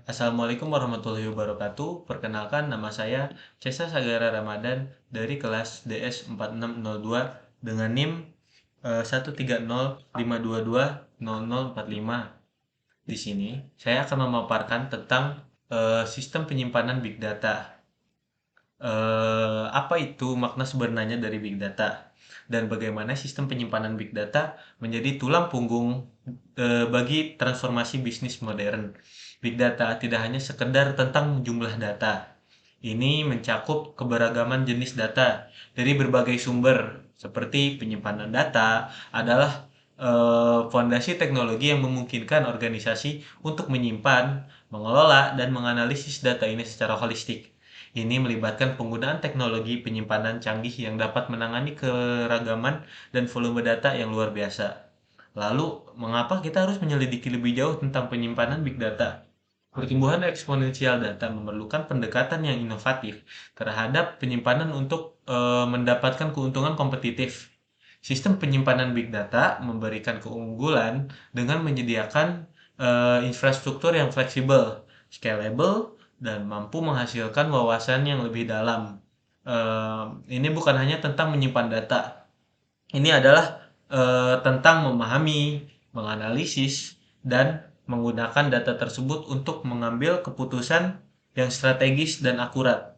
Assalamualaikum warahmatullahi wabarakatuh. Perkenalkan, nama saya Cesa Sagara Ramadan dari kelas DS 4602 dengan NIM 13052200045. Di sini saya akan memaparkan tentang sistem penyimpanan Big Data. Apa itu makna sebenarnya dari Big Data dan bagaimana sistem penyimpanan Big Data menjadi tulang punggung bagi transformasi bisnis modern. Big Data tidak hanya sekedar tentang jumlah data. Ini mencakup keberagaman jenis data dari berbagai sumber, seperti penyimpanan data adalah fondasi teknologi yang memungkinkan organisasi untuk menyimpan, mengelola, dan menganalisis data ini secara holistik. Ini melibatkan penggunaan teknologi penyimpanan canggih yang dapat menangani keragaman dan volume data yang luar biasa. Lalu, mengapa kita harus menyelidiki lebih jauh tentang penyimpanan big data? Pertumbuhan eksponensial data memerlukan pendekatan yang inovatif terhadap penyimpanan untuk mendapatkan keuntungan kompetitif. Sistem penyimpanan big data memberikan keunggulan dengan menyediakan infrastruktur yang fleksibel, scalable, dan mampu menghasilkan wawasan yang lebih dalam. Ini bukan hanya tentang menyimpan data, ini adalah tentang memahami, menganalisis, dan menggunakan data tersebut untuk mengambil keputusan yang strategis dan akurat.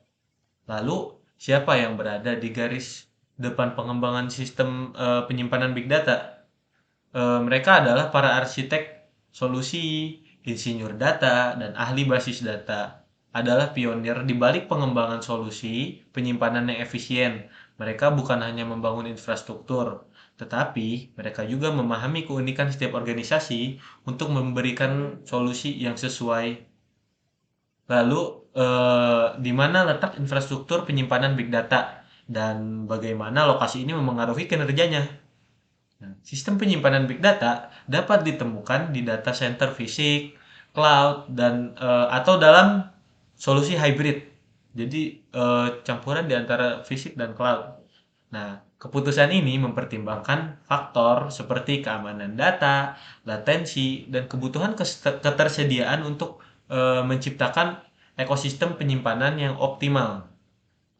Lalu, siapa yang berada di garis depan pengembangan sistem penyimpanan big data? Mereka adalah para arsitek solusi, insinyur data, dan ahli basis data. Adalah pionir di balik pengembangan solusi penyimpanan yang efisien. Mereka bukan hanya membangun infrastruktur, tetapi mereka juga memahami keunikan setiap organisasi untuk memberikan solusi yang sesuai. Lalu, di mana letak infrastruktur penyimpanan big data dan bagaimana lokasi ini memengaruhi kinerjanya? Nah, sistem penyimpanan big data dapat ditemukan di data center fisik, cloud, dan atau dalam solusi hybrid. Jadi campuran di antara fisik dan cloud. Nah, keputusan ini mempertimbangkan faktor seperti keamanan data, latensi, dan kebutuhan ketersediaan untuk menciptakan ekosistem penyimpanan yang optimal.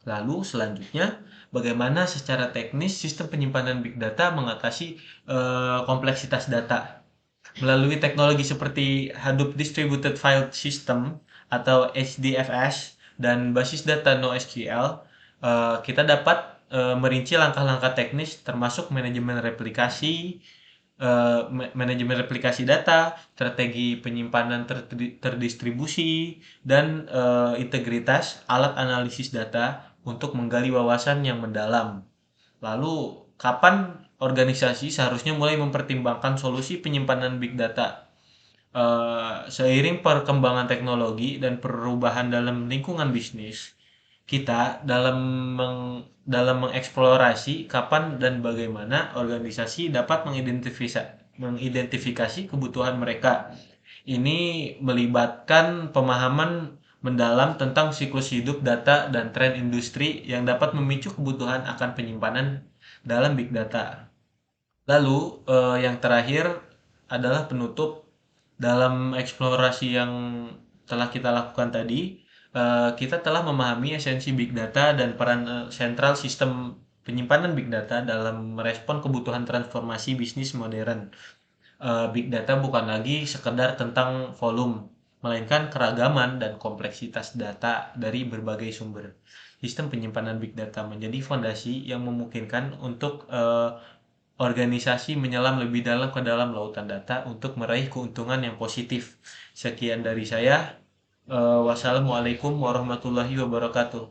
Lalu selanjutnya, bagaimana secara teknis sistem penyimpanan big data mengatasi kompleksitas data. Melalui teknologi seperti Hadoop Distributed File System atau HDFS dan basis data NoSQL, kita dapat merinci langkah-langkah teknis termasuk manajemen replikasi data, strategi penyimpanan terdistribusi, dan integritas alat analisis data untuk menggali wawasan yang mendalam. Lalu, kapan organisasi seharusnya mulai mempertimbangkan solusi penyimpanan big data? Seiring perkembangan teknologi dan perubahan dalam lingkungan bisnis, kita dalam mengeksplorasi kapan dan bagaimana organisasi dapat mengidentifikasi kebutuhan mereka. Ini melibatkan pemahaman mendalam tentang siklus hidup data dan tren industri yang dapat memicu kebutuhan akan penyimpanan dalam big data. Lalu, yang terakhir adalah penutup. Dalam eksplorasi yang telah kita lakukan tadi, kita telah memahami esensi big data dan peran sentral sistem penyimpanan big data dalam merespon kebutuhan transformasi bisnis modern. Big data bukan lagi sekedar tentang volume, melainkan keragaman dan kompleksitas data dari berbagai sumber. Sistem penyimpanan big data menjadi fondasi yang memungkinkan untuk organisasi menyelam lebih dalam ke dalam lautan data untuk meraih keuntungan yang positif. Sekian dari saya. Wassalamualaikum warahmatullahi wabarakatuh.